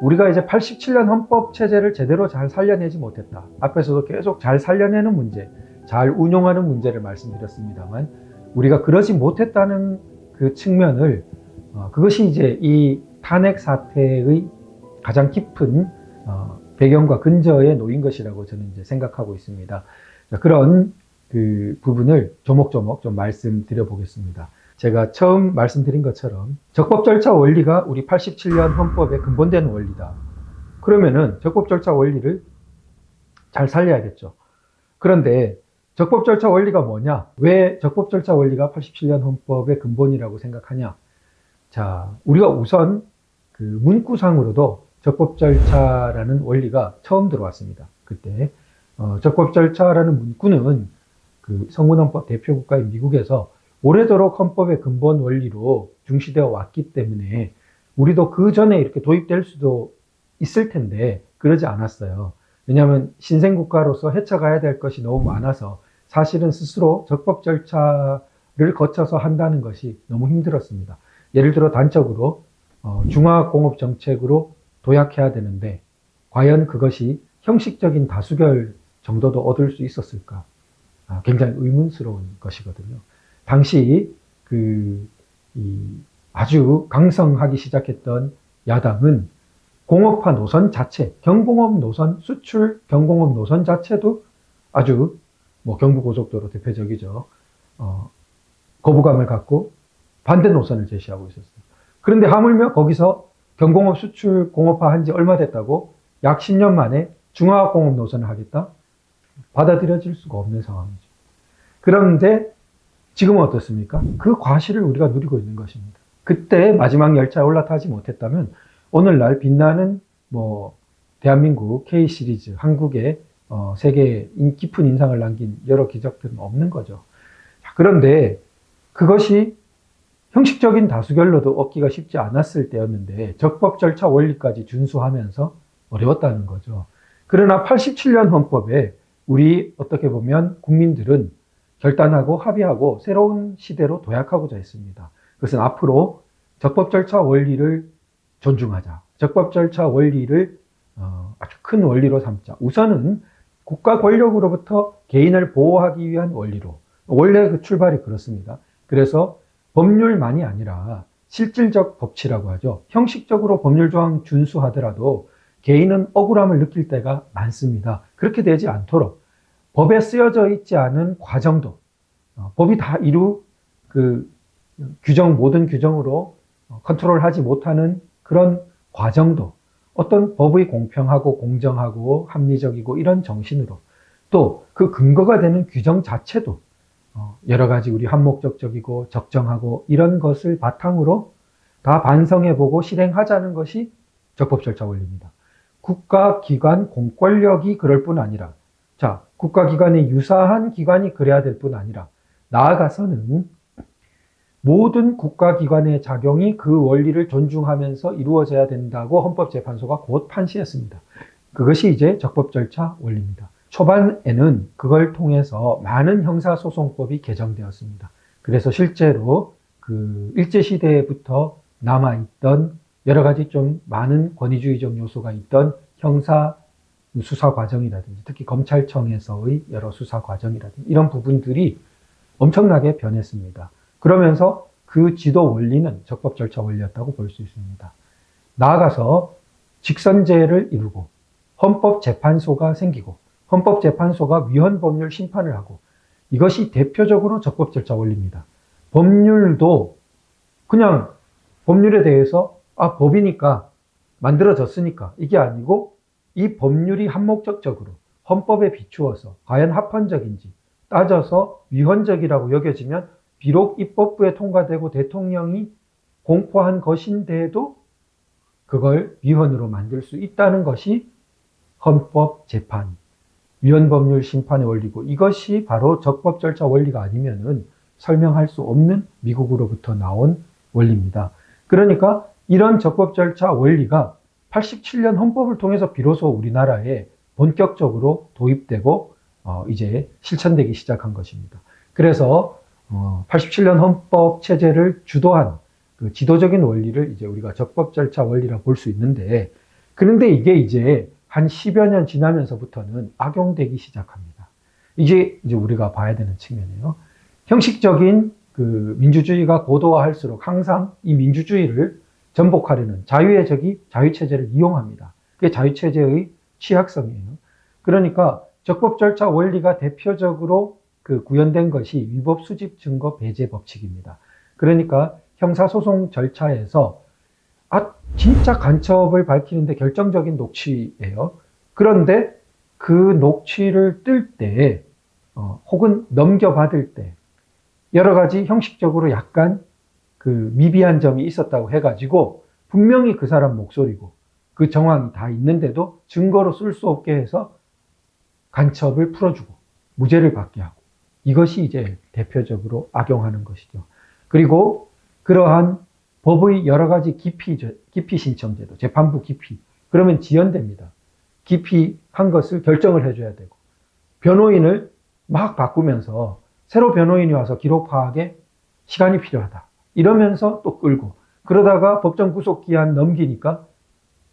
우리가 이제 87년 헌법 체제를 제대로 잘 살려내지 못했다. 앞에서도 계속 잘 살려내는 문제, 잘 운용하는 문제를 말씀드렸습니다만, 우리가 그러지 못했다는 그 측면을, 그것이 이제 이 탄핵 사태의 가장 깊은 배경과 근저에 놓인 것이라고 저는 이제 생각하고 있습니다. 그런 그 부분을 조목조목 좀 말씀드려 보겠습니다. 제가 처음 말씀드린 것처럼 적법 절차 원리가 우리 87년 헌법의 근본되는 원리다. 그러면은 적법 절차 원리를 잘 살려야겠죠. 그런데 적법 절차 원리가 뭐냐? 왜 적법 절차 원리가 87년 헌법의 근본이라고 생각하냐? 자, 우리가 우선 그 문구상으로도 적법 절차라는 원리가 처음 들어왔습니다. 그때 적법 절차라는 문구는 그 성문헌법 대표국가인 미국에서 오래도록 헌법의 근본 원리로 중시되어 왔기 때문에 우리도 그 전에 이렇게 도입될 수도 있을 텐데 그러지 않았어요. 왜냐하면 신생국가로서 헤쳐가야 될 것이 너무 많아서 사실은 스스로 적법 절차를 거쳐서 한다는 것이 너무 힘들었습니다. 예를 들어 단적으로 중화공업정책으로 도약해야 되는데 과연 그것이 형식적인 다수결 정도도 얻을 수 있었을까? 굉장히 의문스러운 것이거든요. 당시 아주 강성하기 시작했던 야당은 공업화 노선 자체, 경공업 노선, 수출 경공업 노선 자체도 아주 경부고속도로 대표적이죠. 거부감을 갖고 반대 노선을 제시하고 있었어요. 그런데 하물며 거기서 경공업 수출 공업화 한 지 얼마 됐다고 약 10년 만에 중화공업 노선을 하겠다? 받아들여질 수가 없는 상황이죠. 그런데 지금은 어떻습니까? 그 과실을 우리가 누리고 있는 것입니다. 그때 마지막 열차에 올라타지 못했다면 오늘날 빛나는 대한민국 K시리즈, 한국의 세계에 깊은 인상을 남긴 여러 기적들은 없는 거죠. 그런데 그것이 형식적인 다수결로도 얻기가 쉽지 않았을 때였는데 적법 절차 원리까지 준수하면서 어려웠다는 거죠. 그러나 87년 헌법에 우리 어떻게 보면 국민들은 결단하고 합의하고 새로운 시대로 도약하고자 했습니다. 그것은 앞으로 적법 절차 원리를 존중하자. 적법 절차 원리를 아주 큰 원리로 삼자. 우선은 국가 권력으로부터 개인을 보호하기 위한 원리로. 원래 그 출발이 그렇습니다. 그래서 법률만이 아니라 실질적 법치라고 하죠. 형식적으로 법률 조항 준수하더라도 개인은 억울함을 느낄 때가 많습니다. 그렇게 되지 않도록 법에 쓰여져 있지 않은 과정도, 법이 다 모든 규정으로 컨트롤하지 못하는 그런 과정도 어떤 법의 공평하고 공정하고 합리적이고 이런 정신으로 또 그 근거가 되는 규정 자체도 여러 가지 우리 한목적적이고 적정하고 이런 것을 바탕으로 다 반성해보고 실행하자는 것이 적법절차 원리입니다. 국가기관 공권력이 그럴 뿐 아니라 국가기관에 유사한 기관이 그래야 될 뿐 아니라 나아가서는 모든 국가기관의 작용이 그 원리를 존중하면서 이루어져야 된다고 헌법재판소가 곧 판시했습니다. 그것이 이제 적법절차 원리입니다. 초반에는 그걸 통해서 많은 형사소송법이 개정되었습니다. 그래서 실제로 그 일제시대부터 남아있던 여러 가지 좀 많은 권위주의적 요소가 있던 형사 수사 과정이라든지 특히 검찰청에서의 여러 수사 과정이라든지 이런 부분들이 엄청나게 변했습니다. 그러면서 그 지도 원리는 적법 절차 원리였다고 볼 수 있습니다. 나아가서 직선제를 이루고 헌법재판소가 생기고 헌법재판소가 위헌법률 심판을 하고 이것이 대표적으로 적법 절차 원리입니다. 법률도 그냥 법률에 대해서 법이니까 만들어졌으니까 이게 아니고 이 법률이 한목적적으로 헌법에 비추어서 과연 합헌적인지 따져서 위헌적이라고 여겨지면 비록 입법부에 통과되고 대통령이 공포한 것인데도 그걸 위헌으로 만들 수 있다는 것이 헌법재판, 위헌법률 심판의 원리고 이것이 바로 적법 절차 원리가 아니면은 설명할 수 없는 미국으로부터 나온 원리입니다. 그러니까 이런 적법 절차 원리가 87년 헌법을 통해서 비로소 우리나라에 본격적으로 도입되고 이제 실천되기 시작한 것입니다. 그래서 87년 헌법 체제를 주도한 그 지도적인 원리를 이제 우리가 적법 절차 원리라 볼 수 있는데 그런데 이게 이제 한 10여 년 지나면서부터는 악용되기 시작합니다. 이제 우리가 봐야 되는 측면이에요. 형식적인 그 민주주의가 고도화할수록 항상 이 민주주의를 전복하려는 자유의 적이 자유체제를 이용합니다. 그게 자유체제의 취약성이에요. 그러니까 적법 절차 원리가 대표적으로 그 구현된 것이 위법 수집 증거 배제 법칙입니다. 그러니까 형사소송 절차에서 진짜 간첩을 밝히는데 결정적인 녹취예요. 그런데 그 녹취를 뜰 때, 혹은 넘겨받을 때, 여러 가지 형식적으로 약간 그 미비한 점이 있었다고 해가지고, 분명히 그 사람 목소리고, 그 정황이 다 있는데도 증거로 쓸 수 없게 해서 간첩을 풀어주고, 무죄를 받게 하고, 이것이 이제 대표적으로 악용하는 것이죠. 그리고 그러한 법의 여러 가지 기피 신청제도, 재판부 기피, 그러면 지연됩니다. 기피한 것을 결정을 해줘야 되고, 변호인을 막 바꾸면서 새로 변호인이 와서 기록 파악에 시간이 필요하다. 이러면서 또 끌고, 그러다가 법정 구속 기한 넘기니까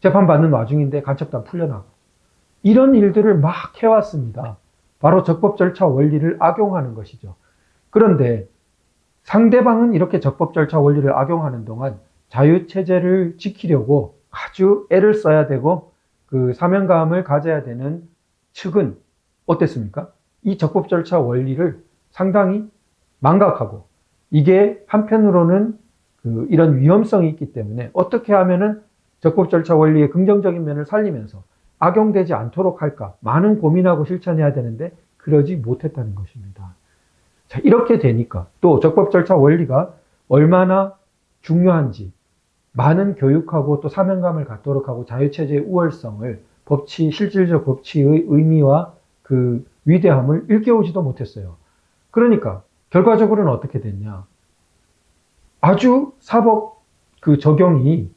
재판받는 와중인데 간첩단 풀려나고, 이런 일들을 막 해왔습니다. 바로 적법 절차 원리를 악용하는 것이죠. 그런데 상대방은 이렇게 적법 절차 원리를 악용하는 동안 자유체제를 지키려고 아주 애를 써야 되고 그 사명감을 가져야 되는 측은 어땠습니까? 이 적법 절차 원리를 상당히 망각하고, 이게 한편으로는 이런 위험성이 있기 때문에 어떻게 하면은 적법 절차 원리의 긍정적인 면을 살리면서 악용되지 않도록 할까 많은 고민하고 실천해야 되는데 그러지 못했다는 것입니다. 자, 이렇게 되니까 또 적법 절차 원리가 얼마나 중요한지 많은 교육하고 또 사명감을 갖도록 하고 자유체제의 우월성을 실질적 법치의 의미와 그 위대함을 일깨우지도 못했어요. 그러니까 결과적으로는 어떻게 됐냐? 아주 사법 그 적용이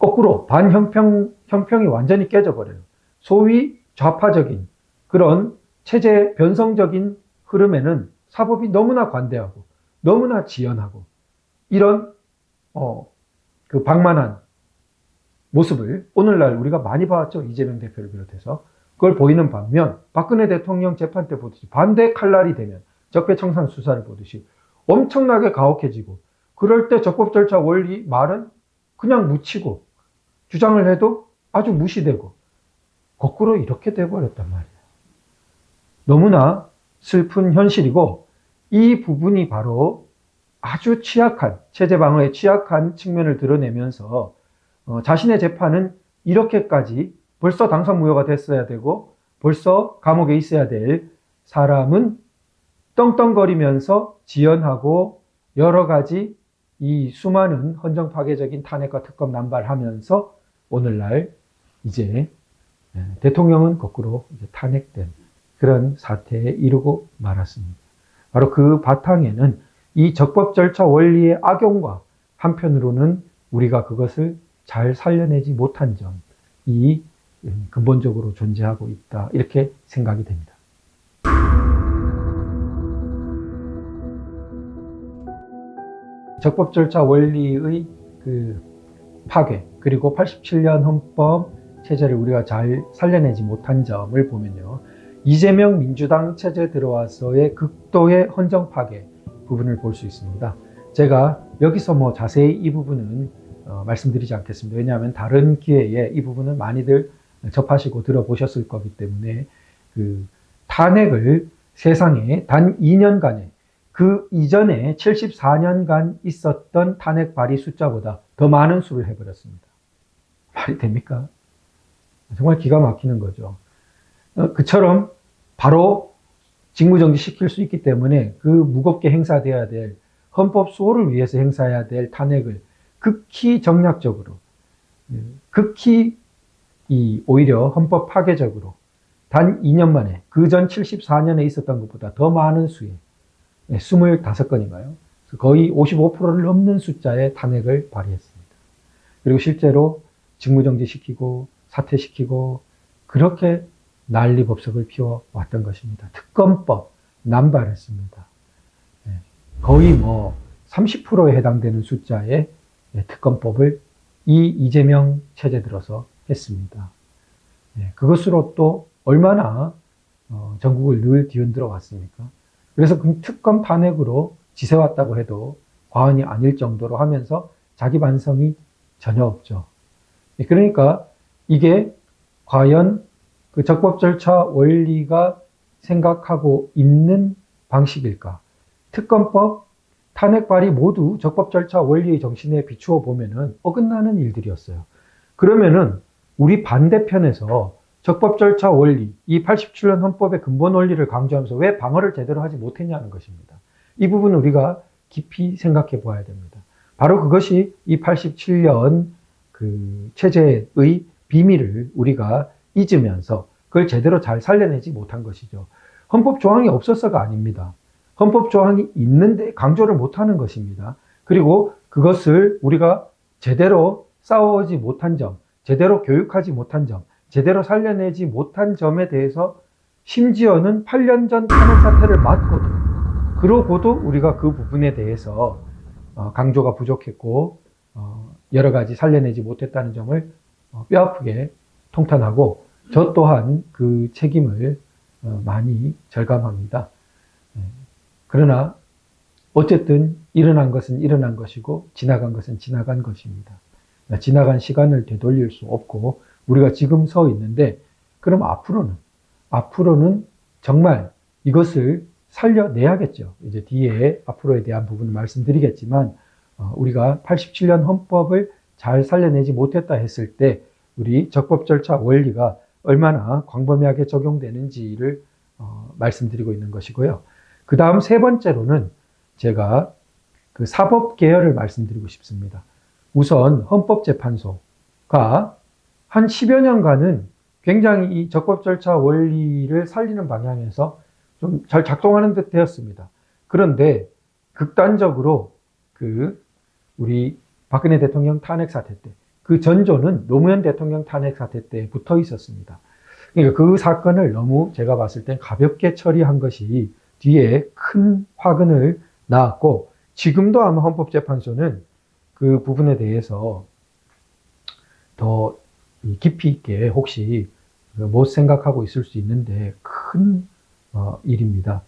거꾸로 형평이 완전히 깨져버려요. 소위 좌파적인 그런 체제 변성적인 흐름에는 사법이 너무나 관대하고 너무나 지연하고 이런 그 방만한 모습을 오늘날 우리가 많이 봤죠. 이재명 대표를 비롯해서. 그걸 보이는 반면 박근혜 대통령 재판 때 보듯이 반대 칼날이 되면 적폐청산 수사를 보듯이 엄청나게 가혹해지고, 그럴 때 적법 절차 원리 말은 그냥 묻히고 주장을 해도 아주 무시되고 거꾸로 이렇게 돼버렸단 말이에요. 너무나 슬픈 현실이고, 이 부분이 바로 아주 취약한, 체제 방어에 취약한 측면을 드러내면서 자신의 재판은 이렇게까지 벌써 당선무효가 됐어야 되고 벌써 감옥에 있어야 될 사람은 떵떵거리면서 지연하고 여러 가지 이 수많은 헌정 파괴적인 탄핵과 특검 남발하면서 오늘날 이제 대통령은 거꾸로 이제 탄핵된 그런 사태에 이르고 말았습니다. 바로 그 바탕에는 이 적법 절차 원리의 악용과 한편으로는 우리가 그것을 잘 살려내지 못한 점이 근본적으로 존재하고 있다, 이렇게 생각이 됩니다. 적법 절차 원리의 그 파괴, 그리고 87년 헌법 체제를 우리가 잘 살려내지 못한 점을 보면요, 이재명 민주당 체제 들어와서의 극도의 헌정 파괴 부분을 볼 수 있습니다. 제가 여기서 자세히 이 부분은 말씀드리지 않겠습니다. 왜냐하면 다른 기회에 이 부분은 많이들 접하시고 들어보셨을 거기 때문에, 그 탄핵을 세상에 단 2년간에 그 이전에 74년간 있었던 탄핵 발의 숫자보다 더 많은 수를 해버렸습니다. 말이 됩니까? 정말 기가 막히는 거죠. 그처럼 바로 직무정지 시킬 수 있기 때문에 그 무겁게 행사돼야 될 헌법 수호를 위해서 행사해야 될 탄핵을 극히 정략적으로, 극히 오히려 헌법 파괴적으로 단 2년 만에 그 전 74년에 있었던 것보다 더 많은 수의 25건인가요? 거의 55%를 넘는 숫자의 탄핵을 발의했습니다. 그리고 실제로 직무정지시키고 사퇴시키고 그렇게 난리법석을 피워왔던 것입니다. 특검법 남발했습니다. 거의 30%에 해당되는 숫자의 특검법을 이 이재명 체제 들어서 했습니다. 그것으로 또 얼마나 전국을 늘 뒤흔들어 왔습니까? 그래서 그 특검 탄핵으로 지새왔다고 해도 과언이 아닐 정도로 하면서 자기 반성이 전혀 없죠. 그러니까 이게 과연 그 적법 절차 원리가 생각하고 있는 방식일까? 특검법, 탄핵 발의 모두 적법 절차 원리의 정신에 비추어 보면은 어긋나는 일들이었어요. 그러면은 우리 반대편에서 적법 절차 원리, 이 87년 헌법의 근본 원리를 강조하면서 왜 방어를 제대로 하지 못했냐는 것입니다. 이 부분은 우리가 깊이 생각해 보아야 됩니다. 바로 그것이 이 87년 그 체제의 비밀을 우리가 잊으면서 그걸 제대로 잘 살려내지 못한 것이죠. 헌법 조항이 없어서가 아닙니다. 헌법 조항이 있는데 강조를 못하는 것입니다. 그리고 그것을 우리가 제대로 싸워오지 못한 점, 제대로 교육하지 못한 점, 제대로 살려내지 못한 점에 대해서 심지어는 8년 전 탄핵 사태를 맞고도, 그러고도 우리가 그 부분에 대해서 강조가 부족했고 여러 가지 살려내지 못했다는 점을 뼈아프게 통탄하고 저 또한 그 책임을 많이 절감합니다. 그러나 어쨌든 일어난 것은 일어난 것이고 지나간 것은 지나간 것입니다. 지나간 시간을 되돌릴 수 없고 우리가 지금 서 있는데 그럼 앞으로는 정말 이것을 살려내야겠죠. 이제 뒤에 앞으로에 대한 부분을 말씀드리겠지만 우리가 87년 헌법을 잘 살려내지 못했다 했을 때 우리 적법 절차 원리가 얼마나 광범위하게 적용되는지를 말씀드리고 있는 것이고요. 그 다음 세 번째로는 제가 그 사법 계열을 말씀드리고 싶습니다. 우선 헌법재판소가 한 10여 년간은 굉장히 이 적법 절차 원리를 살리는 방향에서 좀 잘 작동하는 듯 되었습니다. 그런데 극단적으로 우리 박근혜 대통령 탄핵 사태 때, 그 전조는 노무현 대통령 탄핵 사태 때 붙어 있었습니다. 그러니까 그 사건을 너무 제가 봤을 땐 가볍게 처리한 것이 뒤에 큰 화근을 낳았고, 지금도 아마 헌법재판소는 그 부분에 대해서 더 깊이 있게 혹시 못 생각하고 있을 수 있는데 큰 일입니다.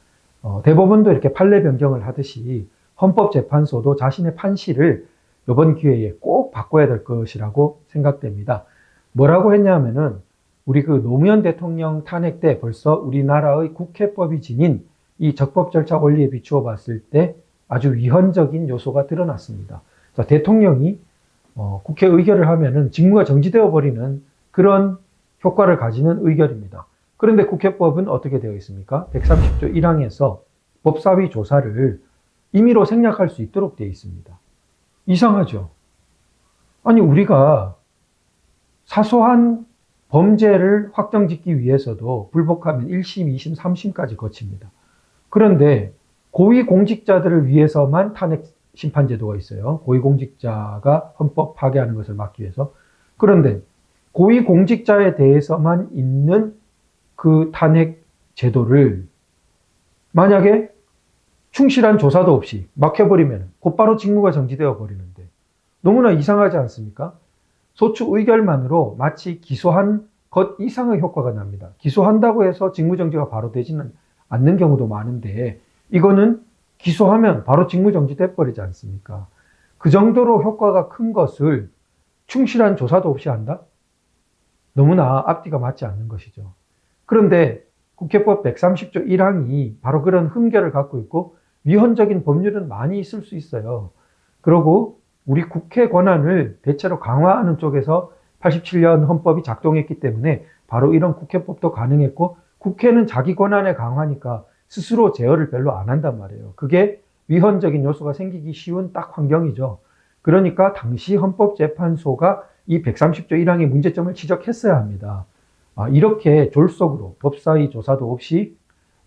대법원도 이렇게 판례 변경을 하듯이 헌법재판소도 자신의 판시를 이번 기회에 꼭 바꿔야 될 것이라고 생각됩니다. 뭐라고 했냐면은 우리 그 노무현 대통령 탄핵 때 벌써 우리나라의 국회법이 지닌 이 적법 절차 원리에 비추어 봤을 때 아주 위헌적인 요소가 드러났습니다. 자, 대통령이 국회 의결을 하면은 직무가 정지되어 버리는 그런 효과를 가지는 의결입니다. 그런데 국회법은 어떻게 되어 있습니까? 130조 1항에서 법사위 조사를 임의로 생략할 수 있도록 되어 있습니다. 이상하죠? 아니, 우리가 사소한 범죄를 확정짓기 위해서도 불복하면 1심, 2심, 3심까지 거칩니다. 그런데 고위공직자들을 위해서만 탄핵 심판제도가 있어요. 고위공직자가 헌법 파괴하는 것을 막기 위해서. 그런데 고위공직자에 대해서만 있는 그 탄핵 제도를 만약에 충실한 조사도 없이 막 해버리면 곧바로 직무가 정지되어 버리는데 너무나 이상하지 않습니까? 소추 의결만으로 마치 기소한 것 이상의 효과가 납니다. 기소한다고 해서 직무정지가 바로 되지는 않는 경우도 많은데 이거는 기소하면 바로 직무정지 돼버리지 않습니까? 그 정도로 효과가 큰 것을 충실한 조사도 없이 한다? 너무나 앞뒤가 맞지 않는 것이죠. 그런데 국회법 130조 1항이 바로 그런 흠결을 갖고 있고 위헌적인 법률은 많이 있을 수 있어요. 그리고 우리 국회 권한을 대체로 강화하는 쪽에서 87년 헌법이 작동했기 때문에 바로 이런 국회법도 가능했고 국회는 자기 권한의 강화니까 스스로 제어를 별로 안 한단 말이에요. 그게 위헌적인 요소가 생기기 쉬운 딱 환경이죠. 그러니까 당시 헌법재판소가 이 130조 1항의 문제점을 지적했어야 합니다. 이렇게 졸속으로 법사위 조사도 없이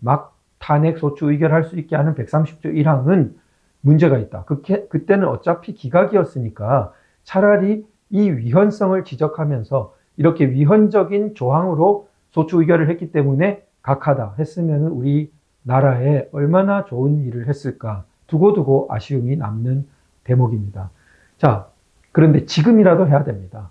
막 탄핵 소추 의결할 수 있게 하는 130조 1항은 문제가 있다. 그때는 어차피 기각이었으니까 차라리 이 위헌성을 지적하면서 이렇게 위헌적인 조항으로 소추 의결을 했기 때문에 각하다 했으면 우리 나라에 얼마나 좋은 일을 했을까 두고두고 아쉬움이 남는 대목입니다. 자, 그런데 지금이라도 해야 됩니다.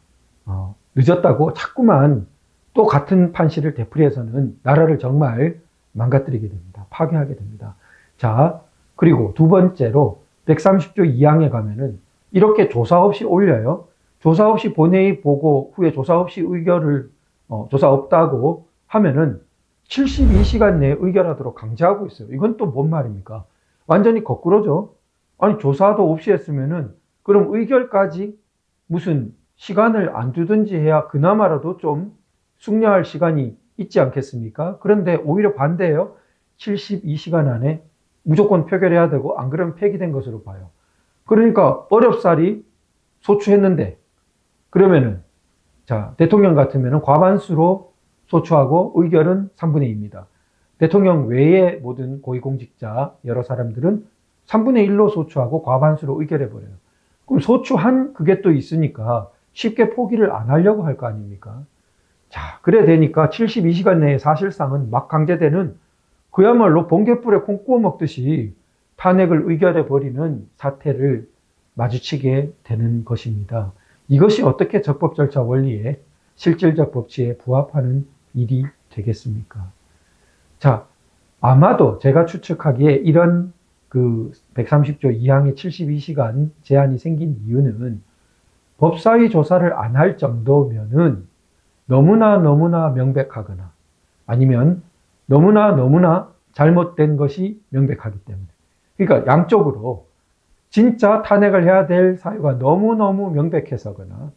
늦었다고 자꾸만 또 같은 판시를 되풀이해서는 나라를 정말 망가뜨리게 됩니다. 파괴하게 됩니다. 자, 그리고 두 번째로 130조 2항에 가면은 이렇게 조사 없이 올려요. 조사 없이 본회의 보고 후에 조사 없이 의결을 조사 없다고 하면은 72시간 내에 의결하도록 강제하고 있어요. 이건 또 뭔 말입니까? 완전히 거꾸로죠. 아니 조사도 없이 했으면은 그럼 의결까지 무슨 시간을 안 두든지 해야 그나마라도 좀 숙려할 시간이 있지 않겠습니까? 그런데 오히려 반대예요. 72시간 안에 무조건 표결해야 되고 안 그러면 폐기된 것으로 봐요. 그러니까 어렵사리 소추했는데 그러면은 자 대통령 같으면은 과반수로 소추하고 의결은 3분의 2입니다. 대통령 외의 모든 고위공직자 여러 사람들은 3분의 1로 소추하고 과반수로 의결해버려요. 그럼 소추한 그게 또 있으니까 쉽게 포기를 안 하려고 할 거 아닙니까? 자, 그래 되니까 72시간 내에 사실상은 막 강제되는 그야말로 번갯불에 콩 구워 먹듯이 탄핵을 의결해버리는 사태를 마주치게 되는 것입니다. 이것이 어떻게 적법 절차 원리에 실질적 법치에 부합하는 일이 되겠습니까? 자, 아마도 제가 추측하기에 이런 그 130조 2항의 72시간 제한이 생긴 이유는 법사위 조사를 안 할 정도면은 너무나 명백하거나 아니면 너무나 잘못된 것이 명백하기 때문에. 그러니까 양쪽으로 진짜 탄핵을 해야 될 사유가 너무너무 명백해서거나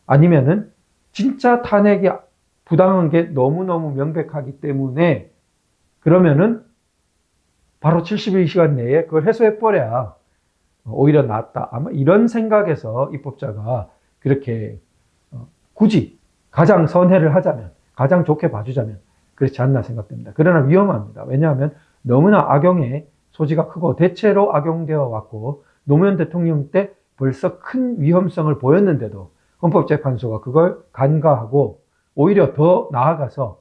아니면은 진짜 탄핵이 부당한 게 너무너무 명백하기 때문에 그러면은 바로 72시간 내에 그걸 해소해버려야 오히려 낫다. 아마 이런 생각에서 입법자가 그렇게 굳이 가장 선회를 하자면, 가장 좋게 봐주자면 그렇지 않나 생각됩니다. 그러나 위험합니다. 왜냐하면 너무나 악용의 소지가 크고 대체로 악용되어 왔고 노무현 대통령 때 벌써 큰 위험성을 보였는데도 헌법재판소가 그걸 간과하고 오히려 더 나아가서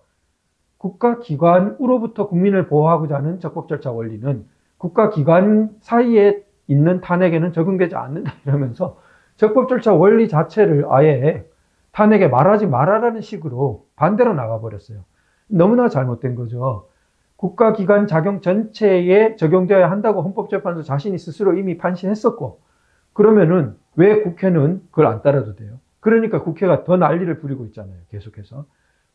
국가기관으로부터 국민을 보호하고자 하는 적법절차 원리는 국가기관 사이에 있는 탄핵에는 적용되지 않는다 이러면서 적법절차 원리 자체를 아예 탄핵에 말하지 말아라는 식으로 반대로 나가버렸어요. 너무나 잘못된 거죠. 국가기관 작용 전체에 적용되어야 한다고 헌법재판소 자신이 스스로 이미 판시했었고 그러면은 왜 국회는 그걸 안 따라도 돼요? 그러니까 국회가 더 난리를 부리고 있잖아요. 계속해서.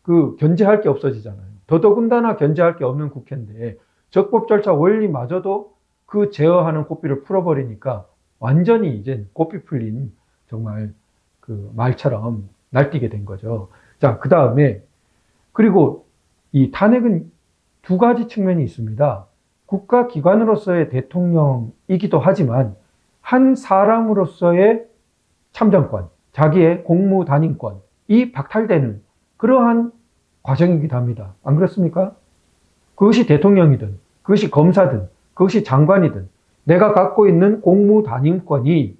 그 견제할 게 없어지잖아요. 더더군다나 견제할 게 없는 국회인데 적법절차 원리마저도 그 제어하는 고삐를 풀어버리니까 완전히 이제 고삐 풀린 정말 그 말처럼 날뛰게 된 거죠. 자, 그 다음에 그리고 이 탄핵은 두 가지 측면이 있습니다. 국가기관으로서의 대통령이기도 하지만 한 사람으로서의 참정권, 자기의 공무단임권이 박탈되는 그러한 과정이기도 합니다. 안 그렇습니까? 그것이 대통령이든 그것이 검사든 그것이 장관이든 내가 갖고 있는 공무단임권이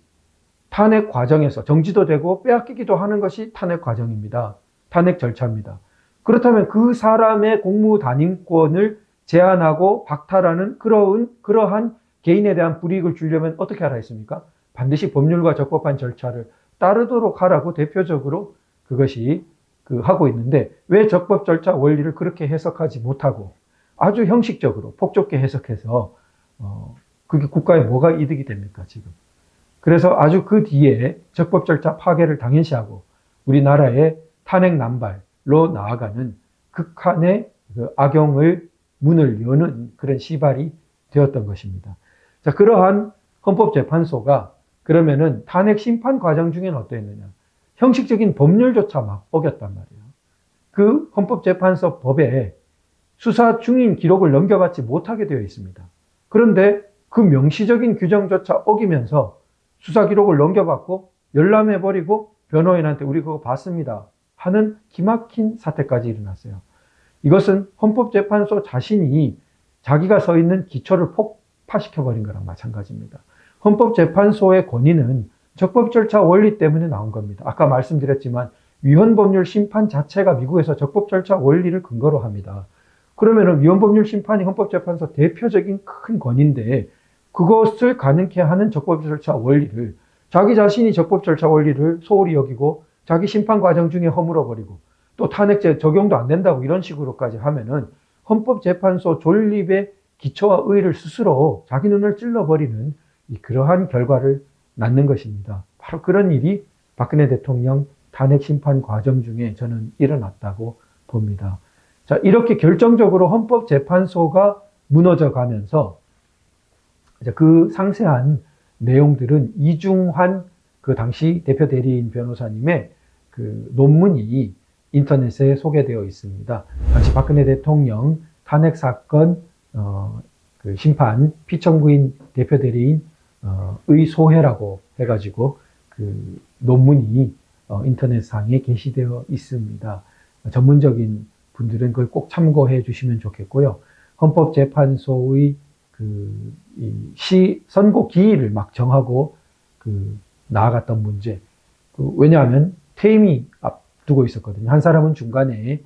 탄핵 과정에서 정지도 되고 빼앗기기도 하는 것이 탄핵 과정입니다. 탄핵 절차입니다. 그렇다면 그 사람의 공무단임권을 제한하고 박탈하는 그러한 개인에 대한 불이익을 주려면 어떻게 하라 했습니까? 반드시 법률과 적법한 절차를 따르도록 하라고 대표적으로 그것이 하고 있는데 왜 적법 절차 원리를 그렇게 해석하지 못하고 아주 형식적으로 폭좁게 해석해서 그게 국가에 뭐가 이득이 됩니까 지금? 그래서 아주 그 뒤에 적법 절차 파괴를 당연시하고 우리나라의 탄핵 남발로 나아가는 극한의 그 악용을 문을 여는 그런 시발이 되었던 것입니다. 자, 그러한 헌법재판소가 그러면은 탄핵 심판 과정 중에는 어떠했느냐? 형식적인 법률조차 막 어겼단 말이에요. 그 헌법재판소 법에 수사 중인 기록을 넘겨받지 못하게 되어 있습니다. 그런데 그 명시적인 규정조차 어기면서 수사 기록을 넘겨받고 열람해버리고 변호인한테 우리 그거 봤습니다 하는 기막힌 사태까지 일어났어요. 이것은 헌법재판소 자신이 자기가 서 있는 기초를 폭파시켜버린 거랑 마찬가지입니다. 헌법재판소의 권위는 적법절차 원리 때문에 나온 겁니다. 아까 말씀드렸지만 위헌법률 심판 자체가 미국에서 적법절차 원리를 근거로 합니다. 그러면 위헌법률 심판이 헌법재판소 대표적인 큰 권위인데 그것을 가능케 하는 적법절차 원리를 자기 자신이 적법절차 원리를 소홀히 여기고 자기 심판 과정 중에 허물어버리고 또 탄핵제 적용도 안 된다고 이런 식으로까지 하면은 헌법재판소 존립의 기초와 의의를 스스로 자기 눈을 찔러버리는 그러한 결과를 낳는 것입니다. 바로 그런 일이 박근혜 대통령 탄핵 심판 과정 중에 저는 일어났다고 봅니다. 자, 이렇게 결정적으로 헌법재판소가 무너져 가면서 그 상세한 내용들은 이중환 그 당시 대표 대리인 변호사님의 그 논문이 인터넷에 소개되어 있습니다. 당시 박근혜 대통령 탄핵 사건 그 심판 피청구인 대표 대리인 의 소회라고 해가지고 그 논문이 인터넷상에 게시되어 있습니다. 전문적인 분들은 그걸 꼭 참고해 주시면 좋겠고요. 헌법재판소의 선고 기일을 막 정하고 나아갔던 문제. 왜냐하면 퇴임이 앞두고 있었거든요. 한 사람은 중간에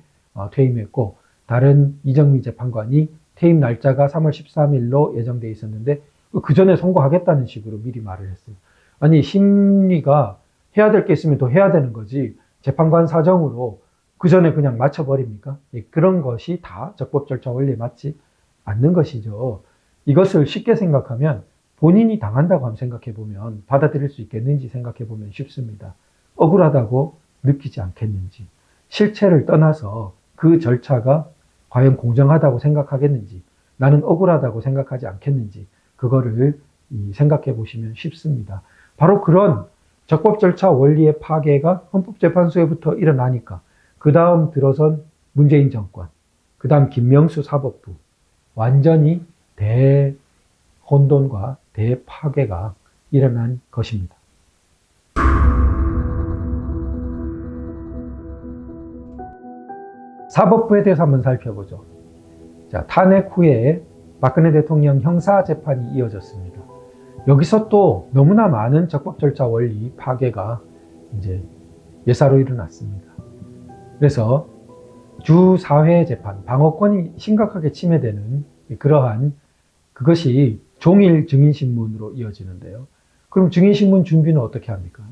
퇴임했고, 다른 이정미 재판관이 퇴임 날짜가 3월 13일로 예정되어 있었는데, 그 전에 선고하겠다는 식으로 미리 말을 했어요. 아니, 심리가 해야 될 게 있으면 더 해야 되는 거지, 재판관 사정으로 그 전에 그냥 맞춰버립니까? 그런 것이 다 적법 절차 원리에 맞지 않는 것이죠. 이것을 쉽게 생각하면 본인이 당한다고 한번 생각해보면 받아들일 수 있겠는지 생각해보면 쉽습니다. 억울하다고 느끼지 않겠는지, 실체를 떠나서 그 절차가 과연 공정하다고 생각하겠는지, 나는 억울하다고 생각하지 않겠는지, 그거를 생각해 보시면 쉽습니다. 바로 그런 적법 절차 원리의 파괴가 헌법재판소에부터 일어나니까 그 다음 들어선 문재인 정권, 그 다음 김명수 사법부, 완전히 대혼돈과 대파괴가 일어난 것입니다. 사법부에 대해서 한번 살펴보죠. 자, 탄핵 후에 박근혜 대통령 형사재판이 이어졌습니다. 여기서 또 너무나 많은 적법 절차 원리 파괴가 이제 예사로 일어났습니다. 그래서 주사회재판, 방어권이 심각하게 침해되는 그러한 그것이 종일 증인신문으로 이어지는데요. 그럼 증인신문 준비는 어떻게 합니까?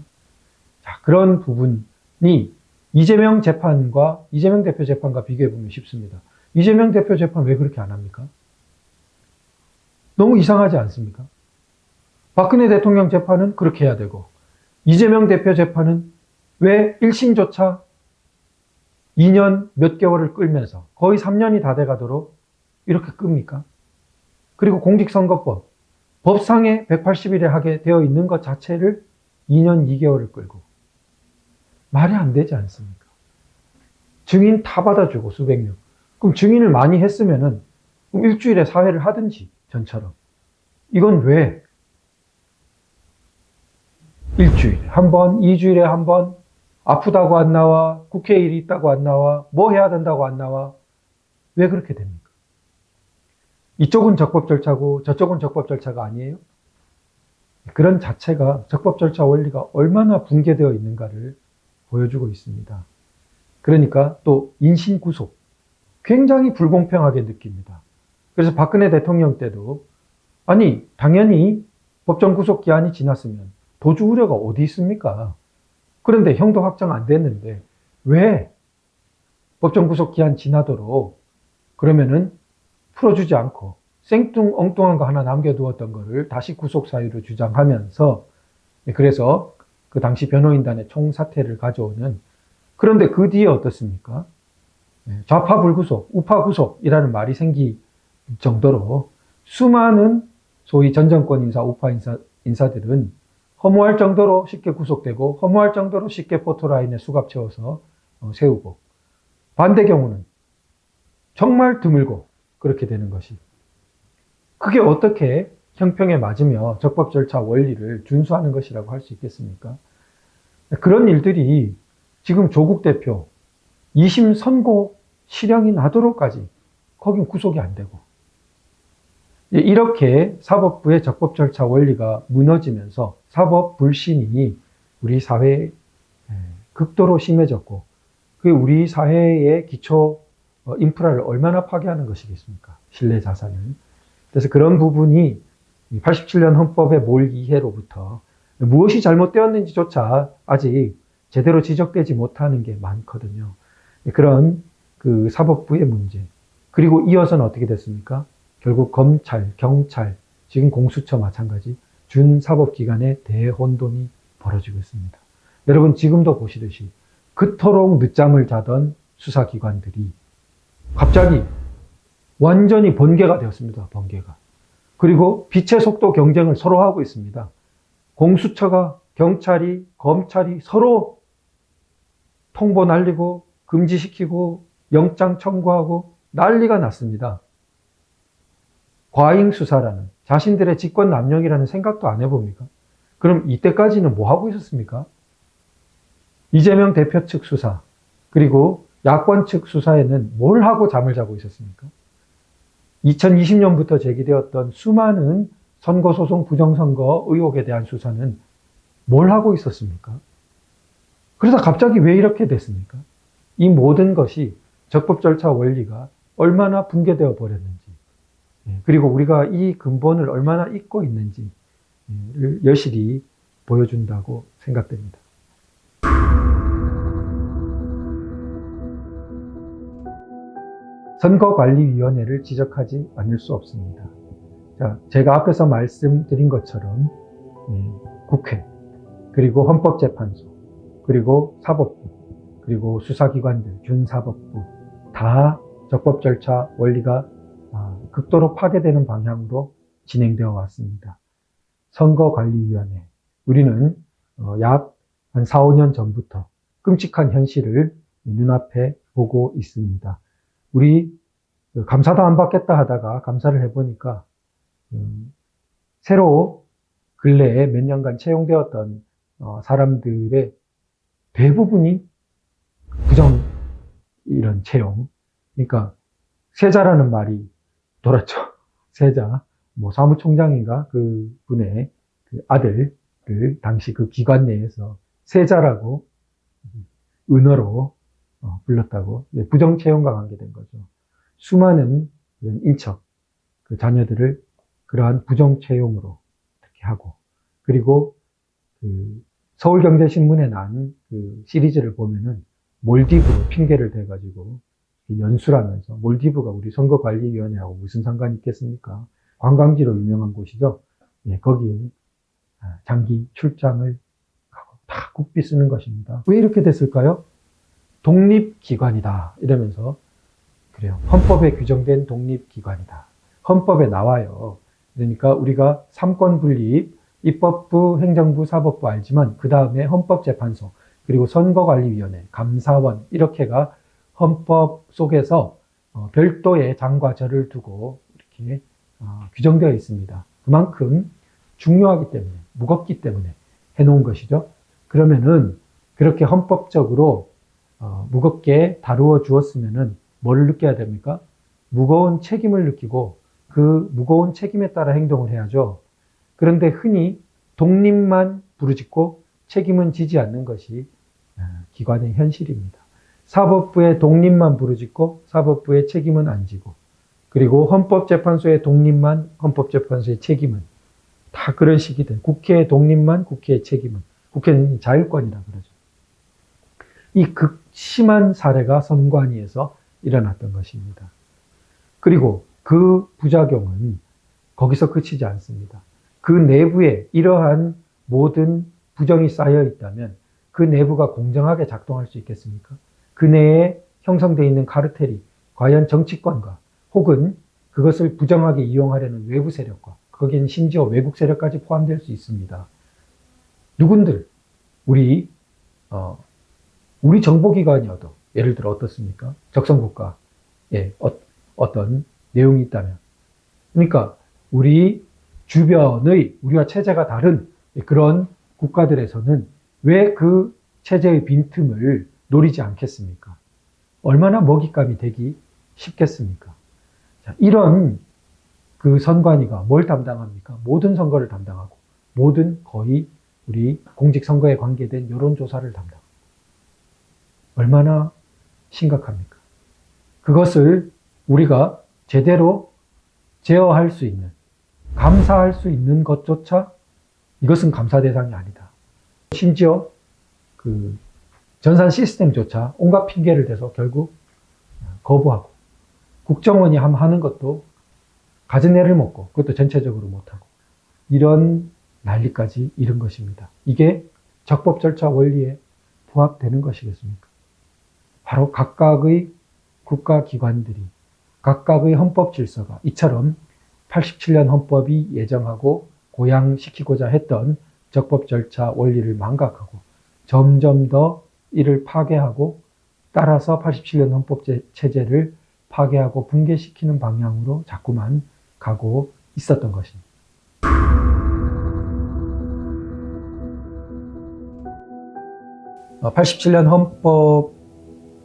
자, 그런 부분이 이재명 대표 재판과 비교해보면 쉽습니다. 이재명 대표 재판 왜 그렇게 안 합니까? 너무 이상하지 않습니까? 박근혜 대통령 재판은 그렇게 해야 되고, 이재명 대표 재판은 왜 1심조차 2년 몇 개월을 끌면서 거의 3년이 다 돼가도록 이렇게 끕니까? 그리고 공직선거법, 법상에 180일에 하게 되어 있는 것 자체를 2년 2개월을 끌고, 말이 안 되지 않습니까? 증인 다 받아주고 수백 명. 그럼 증인을 많이 했으면은 그럼 일주일에 사회를 하든지 전처럼. 이건 왜 일주일에 한 번, 2주일에 한 번, 아프다고 안 나와, 국회 일이 있다고 안 나와, 뭐 해야 된다고 안 나와. 왜 그렇게 됩니까? 이쪽은 적법 절차고 저쪽은 적법 절차가 아니에요? 그런 자체가 적법 절차 원리가 얼마나 붕괴되어 있는가를 보여주고 있습니다. 그러니까 또 인신구속, 굉장히 불공평하게 느낍니다. 그래서 박근혜 대통령 때도 아니 당연히 법정 구속 기한이 지났으면 도주 우려가 어디 있습니까? 그런데 형도 확정 안 됐는데 왜 법정 구속 기한 지나도록 그러면은 풀어주지 않고 생뚱엉뚱한 거 하나 남겨두었던 거를 다시 구속 사유로 주장하면서, 그래서 그 당시 변호인단의 총사퇴를 가져오는, 그런데 그 뒤에 어떻습니까? 좌파 불구속, 우파 구속이라는 말이 생길 정도로 수많은 소위 전 정권 인사, 우파 인사들은 허무할 정도로 쉽게 구속되고 허무할 정도로 쉽게 포토라인에 수갑 채워서 세우고, 반대 경우는 정말 드물고 그렇게 되는 것이, 그게 어떻게 형평에 맞으며 적법 절차 원리를 준수하는 것이라고 할 수 있겠습니까? 그런 일들이 지금 조국 대표 2심 선고 실형이 나도록까지 거긴 구속이 안 되고, 이렇게 사법부의 적법 절차 원리가 무너지면서 사법 불신이 우리 사회에 극도로 심해졌고, 그게 우리 사회의 기초 인프라를 얼마나 파괴하는 것이겠습니까? 신뢰 자산을. 그래서 그런 부분이 87년 헌법의 몰이해로부터 무엇이 잘못되었는지조차 아직 제대로 지적되지 못하는 게 많거든요. 그런 그 사법부의 문제. 그리고 이어서는 어떻게 됐습니까? 결국 검찰, 경찰, 지금 공수처 마찬가지 준사법기관의 대혼돈이 벌어지고 있습니다. 여러분 지금도 보시듯이 그토록 늦잠을 자던 수사기관들이 갑자기 완전히 번개가 되었습니다. 번개가. 그리고 빛의 속도 경쟁을 서로 하고 있습니다. 공수처가, 경찰이, 검찰이 서로 통보 날리고 금지시키고 영장 청구하고 난리가 났습니다. 과잉 수사라는, 자신들의 직권 남용이라는 생각도 안 해봅니까? 그럼 이때까지는 뭐 하고 있었습니까? 이재명 대표 측 수사, 그리고 야권 측 수사에는 뭘 하고 잠을 자고 있었습니까? 2020년부터 제기되었던 수많은 선거소송 부정선거 의혹에 대한 수사는 뭘 하고 있었습니까? 그러다 갑자기 왜 이렇게 됐습니까? 이 모든 것이 적법 절차 원리가 얼마나 붕괴되어 버렸는지, 그리고 우리가 이 근본을 얼마나 잊고 있는지를 여실히 보여준다고 생각됩니다. 선거관리위원회를 지적하지 않을 수 없습니다. 자, 제가 앞에서 말씀드린 것처럼 국회, 그리고 헌법재판소, 그리고 사법부, 그리고 수사기관들, 준사법부 다 적법 절차 원리가 극도로 파괴되는 방향으로 진행되어 왔습니다. 선거관리위원회, 우리는 약 한 4, 5년 전부터 끔찍한 현실을 눈앞에 보고 있습니다. 우리 감사도 안 받겠다 하다가 감사를 해보니까 새로 근래에 몇 년간 채용되었던 사람들의 대부분이 부정 이런 채용. 그러니까 세자라는 말이 돌았죠. 세자. 뭐 사무총장인가 그 분의 그 아들을 당시 그 기관 내에서 세자라고 은어로 불렀다고. 부정 채용과 관계된 거죠. 수많은 인척 그 자녀들을 그러한 부정 채용으로 이렇게 하고, 그리고 그 서울경제신문에 난 그 시리즈를 보면은 몰디브로 핑계를 대가지고 연수하면서, 몰디브가 우리 선거관리위원회하고 무슨 상관이 있겠습니까? 관광지로 유명한 곳이죠. 거기에 장기 출장을 가고 다 국비 쓰는 것입니다. 왜 이렇게 됐을까요? 독립기관이다 이러면서 그래요. 헌법에 규정된 독립기관이다. 헌법에 나와요. 그러니까 우리가 삼권분립, 입법부, 행정부, 사법부 알지만 그 다음에 헌법재판소, 그리고 선거관리위원회, 감사원 이렇게가 헌법 속에서 별도의 장과 절을 두고 이렇게 규정되어 있습니다. 그만큼 중요하기 때문에, 무겁기 때문에 해놓은 것이죠. 그러면은 그렇게 헌법적으로 무겁게 다루어 주었으면은 뭘 느껴야 됩니까? 무거운 책임을 느끼고 그 무거운 책임에 따라 행동을 해야죠. 그런데 흔히 독립만 부르짖고 책임은 지지 않는 것이 기관의 현실입니다. 사법부의 독립만 부르짖고 사법부의 책임은 안 지고, 그리고 헌법재판소의 독립만, 헌법재판소의 책임은, 다 그런 식이 돼. 국회의 독립만, 국회의 책임은. 국회는 자율권이라 그러죠. 이 극심한 사례가 선관위에서 일어났던 것입니다. 그리고 그 부작용은 거기서 그치지 않습니다. 그 내부에 이러한 모든 부정이 쌓여 있다면 그 내부가 공정하게 작동할 수 있겠습니까? 그 내에 형성되어 있는 카르텔이 과연 정치권과 혹은 그것을 부정하게 이용하려는 외부 세력과, 거기에는 심지어 외국 세력까지 포함될 수 있습니다. 누군들 우리 정보기관이어도 예를 들어 어떻습니까? 적성국가에 어떤 내용이 있다면, 그러니까 우리 주변의 우리와 체제가 다른 그런 국가들에서는 왜 그 체제의 빈틈을 노리지 않겠습니까? 얼마나 먹잇감이 되기 쉽겠습니까? 자, 이런 그 선관위가 뭘 담당합니까? 모든 선거를 담당하고 모든 거의 우리 공직선거에 관계된 여론조사를 담당합니다. 얼마나 심각합니까? 그것을 우리가 제대로 제어할 수 있는, 감사할 수 있는 것조차 이것은 감사 대상이 아니다. 심지어 그 전산 시스템조차 온갖 핑계를 대서 결국 거부하고, 국정원이 하는 것도 가진 애를 먹고 그것도 전체적으로 못하고, 이런 난리까지 이른 것입니다. 이게 적법 절차 원리에 부합되는 것이겠습니까? 바로 각각의 국가기관들이, 각각의 헌법 질서가 이처럼 87년 헌법이 예정하고 고양시키고자 했던 적법 절차 원리를 망각하고 점점 더 이를 파괴하고, 따라서 87년 헌법 체제를 파괴하고 붕괴시키는 방향으로 자꾸만 가고 있었던 것입니다. 어, 87년 헌법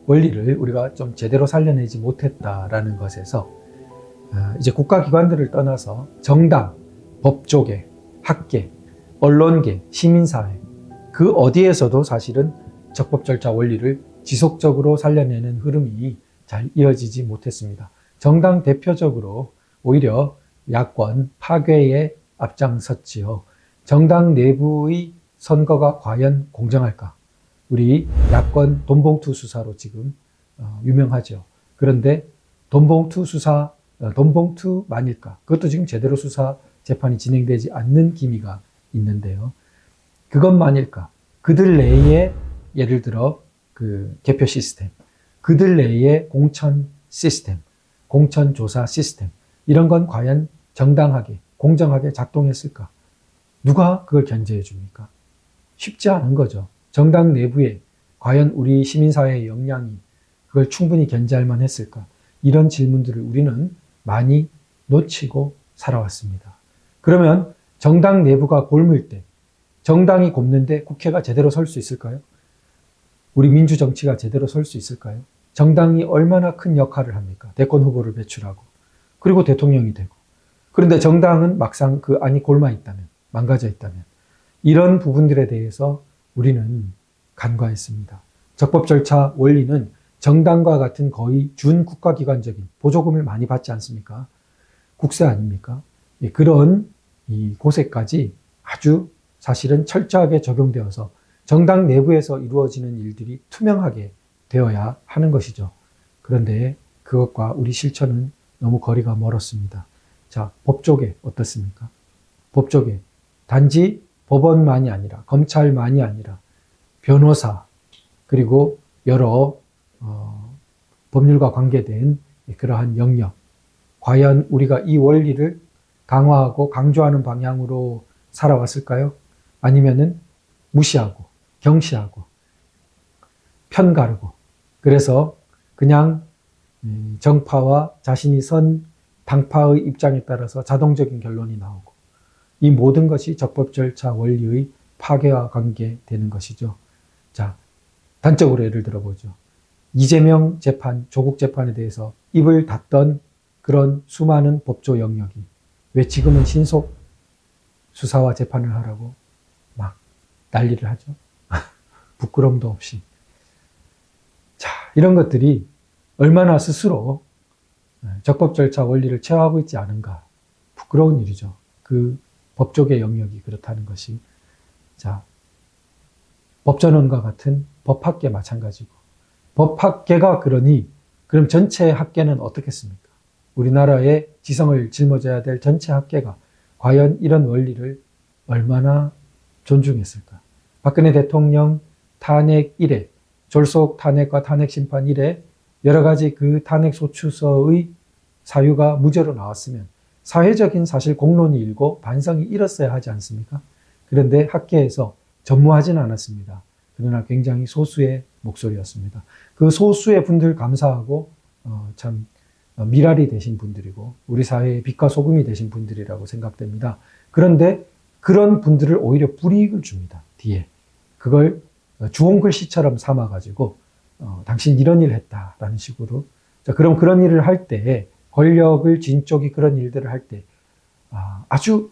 원리를 우리가 좀 제대로 살려내지 못했다라는 것에서 이제 국가기관들을 떠나서 정당, 법조계, 학계, 언론계, 시민사회, 그 어디에서도 사실은 적법 절차 원리를 지속적으로 살려내는 흐름이 잘 이어지지 못했습니다. 정당 대표적으로 오히려 야권 파괴에 앞장섰지요. 정당 내부의 선거가 과연 공정할까? 우리 야권 돈봉투 수사로 지금 유명하죠. 그런데 돈봉투 수사, 돈봉투만일까? 그것도 지금 제대로 수사 재판이 진행되지 않는 기미가 있는데요. 그것만일까? 그들 내에 예를 들어 그 개표 시스템, 그들 내에 공천 시스템, 공천 조사 시스템, 이런 건 과연 정당하게, 공정하게 작동했을까? 누가 그걸 견제해 줍니까? 쉽지 않은 거죠. 정당 내부에 과연 우리 시민사회의 역량이 그걸 충분히 견제할 만했을까? 이런 질문들을 우리는 많이 놓치고 살아왔습니다. 그러면 정당 내부가 곪을 때, 정당이 곪는데 국회가 제대로 설 수 있을까요? 우리 민주정치가 제대로 설 수 있을까요? 정당이 얼마나 큰 역할을 합니까? 대권 후보를 배출하고, 그리고 대통령이 되고. 그런데 정당은 막상 그 안이 곪아 있다면, 망가져 있다면, 이런 부분들에 대해서 우리는 간과했습니다. 적법 절차 원리는 정당과 같은 거의 준국가기관적인 보조금을 많이 받지 않습니까? 국세 아닙니까? 그런 이 곳에까지 아주 사실은 철저하게 적용되어서 정당 내부에서 이루어지는 일들이 투명하게 되어야 하는 것이죠. 그런데 그것과 우리 실천은 너무 거리가 멀었습니다. 자, 법조계 어떻습니까? 법조계 단지 법원만이 아니라, 검찰만이 아니라 변호사, 그리고 여러 법률과 관계된 그러한 영역, 과연 우리가 이 원리를 강화하고 강조하는 방향으로 살아왔을까요? 아니면은 무시하고 경시하고 편가르고, 그래서 그냥 정파와 자신이 선 당파의 입장에 따라서 자동적인 결론이 나오고, 이 모든 것이 적법 절차 원리의 파괴와 관계되는 것이죠. 자, 단적으로 예를 들어보죠. 이재명 재판, 조국 재판에 대해서 입을 닫던 그런 수많은 법조 영역이 왜 지금은 신속 수사와 재판을 하라고 막 난리를 하죠. 부끄럼도 없이. 자, 이런 것들이 얼마나 스스로 적법 절차 원리를 체화하고 있지 않은가. 부끄러운 일이죠. 그 법조계 영역이 그렇다는 것이. 자, 법전원과 같은 법학계 마찬가지고, 법학계가 그러니 그럼 전체 학계는 어떻겠습니까? 우리나라의 지성을 짊어져야 될 전체 학계가 과연 이런 원리를 얼마나 존중했을까? 박근혜 대통령 탄핵 이래, 졸속 탄핵과 탄핵 심판 이래 여러 가지 그 탄핵 소추서의 사유가 무죄로 나왔으면 사회적인 사실 공론이 일고 반성이 일었어야 하지 않습니까? 그런데 학계에서 전무하진 않았습니다. 그러나 굉장히 소수의 목소리였습니다. 그 소수의 분들 감사하고 참 미랄이 되신 분들이고 우리 사회의 빛과 소금이 되신 분들이라고 생각됩니다. 그런데 그런 분들을 오히려 불이익을 줍니다. 뒤에. 그걸 주홍 글씨처럼 삼아가지고 당신 이런 일을 했다라는 식으로. 자, 그럼 그런 일을 할 때, 권력을 쥔 쪽이 그런 일들을 할 때 아주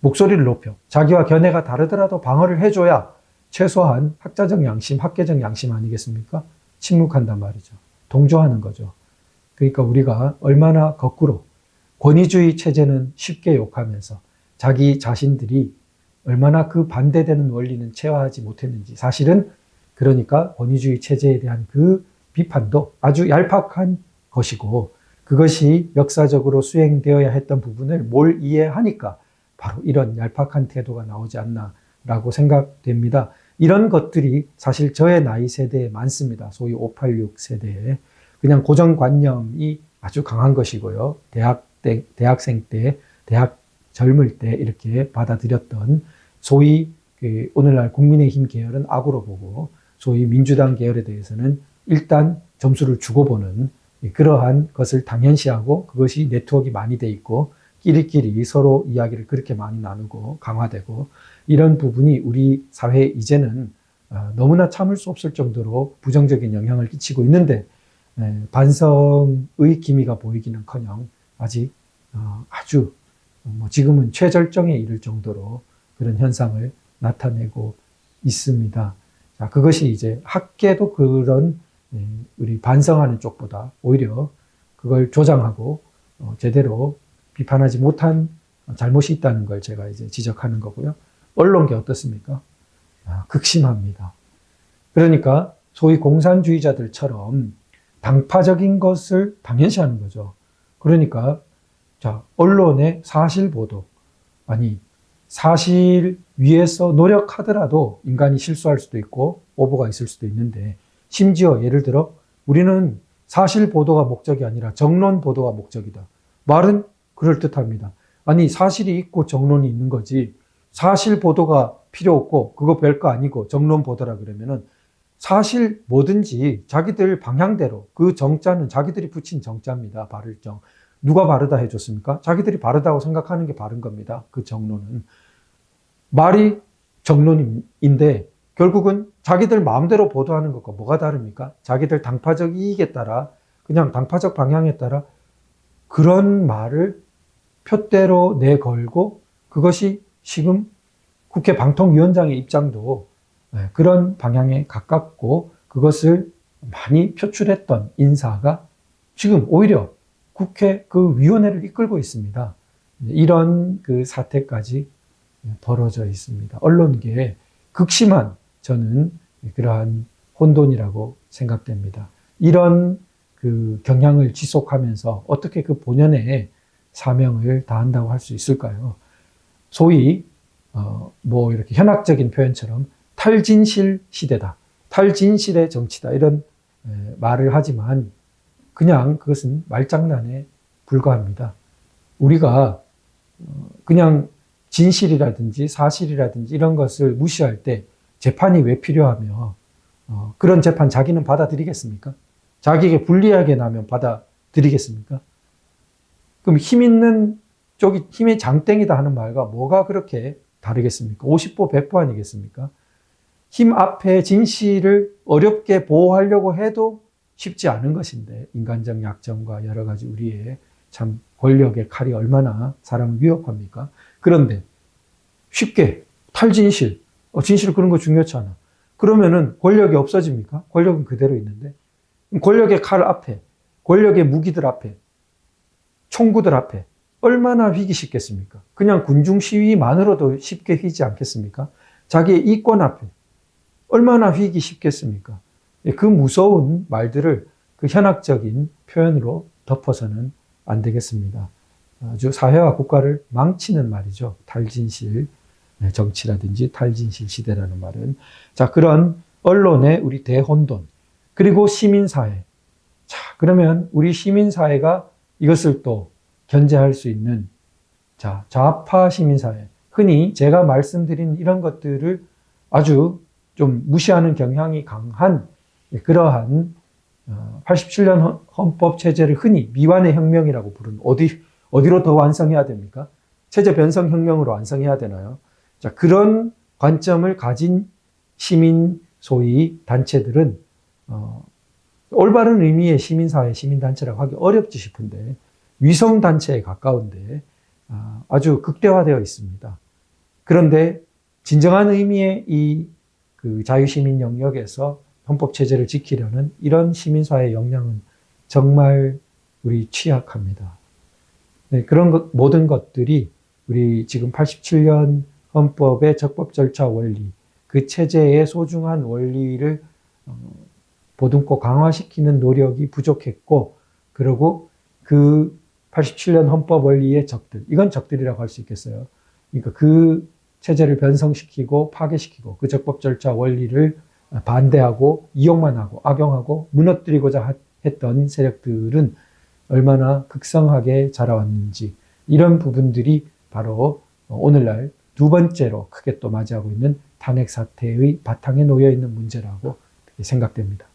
목소리를 높여 자기와 견해가 다르더라도 방어를 해줘야 최소한 학자적 양심, 학계적 양심 아니겠습니까? 침묵한단 말이죠. 동조하는 거죠. 그러니까 우리가 얼마나 거꾸로 권위주의 체제는 쉽게 욕하면서 자기 자신들이 얼마나 그 반대되는 원리는 체화하지 못했는지, 사실은 그러니까 권위주의 체제에 대한 그 비판도 아주 얄팍한 것이고 그것이 역사적으로 수행되어야 했던 부분을 뭘 이해하니까 바로 이런 얄팍한 태도가 나오지 않나라고 생각됩니다. 이런 것들이 사실 저의 나이 세대에 많습니다. 소위 586 세대에. 그냥 고정관념이 아주 강한 것이고요. 대학생 때, 대학 젊을 때 이렇게 받아들였던 소위 오늘날 국민의힘 계열은 악으로 보고 소위 민주당 계열에 대해서는 일단 점수를 주고 보는 그러한 것을 당연시하고 그것이 네트워크가 많이 돼 있고 끼리끼리 서로 이야기를 그렇게 많이 나누고 강화되고 이런 부분이 우리 사회에 이제는 너무나 참을 수 없을 정도로 부정적인 영향을 끼치고 있는데 반성의 기미가 보이기는커녕 아직 아주 지금은 최절정에 이를 정도로 그런 현상을 나타내고 있습니다. 자, 그것이 이제 학계도 그런 우리 반성하는 쪽보다 오히려 그걸 조장하고 제대로 비판하지 못한 잘못이 있다는 걸 제가 이제 지적하는 거고요. 언론계 어떻습니까? 극심합니다. 그러니까 소위 공산주의자들처럼 당파적인 것을 당연시하는 거죠. 그러니까 자, 언론의 사실 보도, 아니 사실 위에서 노력하더라도 인간이 실수할 수도 있고 오보가 있을 수도 있는데 심지어 예를 들어 우리는 사실 보도가 목적이 아니라 정론 보도가 목적이다. 말은 그럴듯합니다. 아니 사실이 있고 정론이 있는 거지 사실 보도가 필요 없고 그거 별거 아니고 정론 보도라 그러면은 사실 뭐든지 자기들 방향대로 그 정자는 자기들이 붙인 정자입니다. 바를 정. 누가 바르다 해줬습니까? 자기들이 바르다고 생각하는 게 바른 겁니다. 그 정론은. 말이 정론인데 결국은 자기들 마음대로 보도하는 것과 뭐가 다릅니까? 자기들 당파적 이익에 따라 그냥 당파적 방향에 따라 그런 말을 표대로 내걸고 그것이 지금 국회 방통위원장의 입장도 그런 방향에 가깝고 그것을 많이 표출했던 인사가 지금 오히려 국회 그 위원회를 이끌고 있습니다. 이런 그 사태까지 벌어져 있습니다. 언론계에 극심한 저는 그러한 혼돈이라고 생각됩니다. 이런 그 경향을 지속하면서 어떻게 그 본연의 사명을 다한다고 할 수 있을까요? 소위 뭐 이렇게 현학적인 표현처럼 탈진실 시대다. 탈진실의 정치다. 이런 말을 하지만 그냥 그것은 말장난에 불과합니다. 우리가 그냥 진실이라든지 사실이라든지 이런 것을 무시할 때 재판이 왜 필요하며 그런 재판 자기는 받아들이겠습니까? 자기에게 불리하게 나면 받아들이겠습니까? 그럼 힘 있는 쪽이 힘의 장땡이다 하는 말과 뭐가 그렇게 다르겠습니까? 50보 100보 아니겠습니까? 힘 앞에 진실을 어렵게 보호하려고 해도 쉽지 않은 것인데 인간적 약점과 여러 가지 우리의 참 권력의 칼이 얼마나 사람을 위협합니까? 그런데 쉽게 탈진실, 진실 그런 거 중요치 않아. 그러면은 권력이 없어집니까? 권력은 그대로 있는데 권력의 칼 앞에, 권력의 무기들 앞에, 총구들 앞에 얼마나 휘기 쉽겠습니까? 그냥 군중 시위만으로도 쉽게 휘지 않겠습니까? 자기의 이권 앞에 얼마나 휘기 쉽겠습니까? 그 무서운 말들을 그 현학적인 표현으로 덮어서는 안 되겠습니다. 아주 사회와 국가를 망치는 말이죠. 탈진실 정치라든지 탈진실 시대라는 말은. 자, 그런 언론의 우리 대혼돈, 그리고 시민사회. 자, 그러면 우리 시민사회가 이것을 또 견제할 수 있는 좌파 시민사회. 흔히 제가 말씀드린 이런 것들을 아주 좀 무시하는 경향이 강한 그러한 87년 헌법 체제를 흔히 미완의 혁명이라고 부르는 어디로 더 완성해야 됩니까? 체제 변성 혁명으로 완성해야 되나요? 자, 그런 관점을 가진 시민 소위 단체들은 올바른 의미의 시민사회, 시민단체라고 하기 어렵지 싶은데 위성단체에 가까운데 아주 극대화되어 있습니다. 그런데 진정한 의미의 이 그 자유시민 영역에서 헌법체제를 지키려는 이런 시민사회의 역량은 정말 우리 취약합니다. 네, 그런 모든 것들이 우리 지금 87년 헌법의 적법 절차 원리, 그 체제의 소중한 원리를 보듬고 강화시키는 노력이 부족했고, 그리고 그 87년 헌법 원리의 적들, 이건 적들이라고 할 수 있겠어요. 그러니까 그 체제를 변성시키고 파괴시키고 그 적법 절차 원리를 반대하고 이용만 하고 악용하고 무너뜨리고자 했던 세력들은 얼마나 극성하게 자라왔는지, 이런 부분들이 바로 오늘날 두 번째로 크게 또 맞이하고 있는 탄핵 사태의 바탕에 놓여 있는 문제라고 생각됩니다.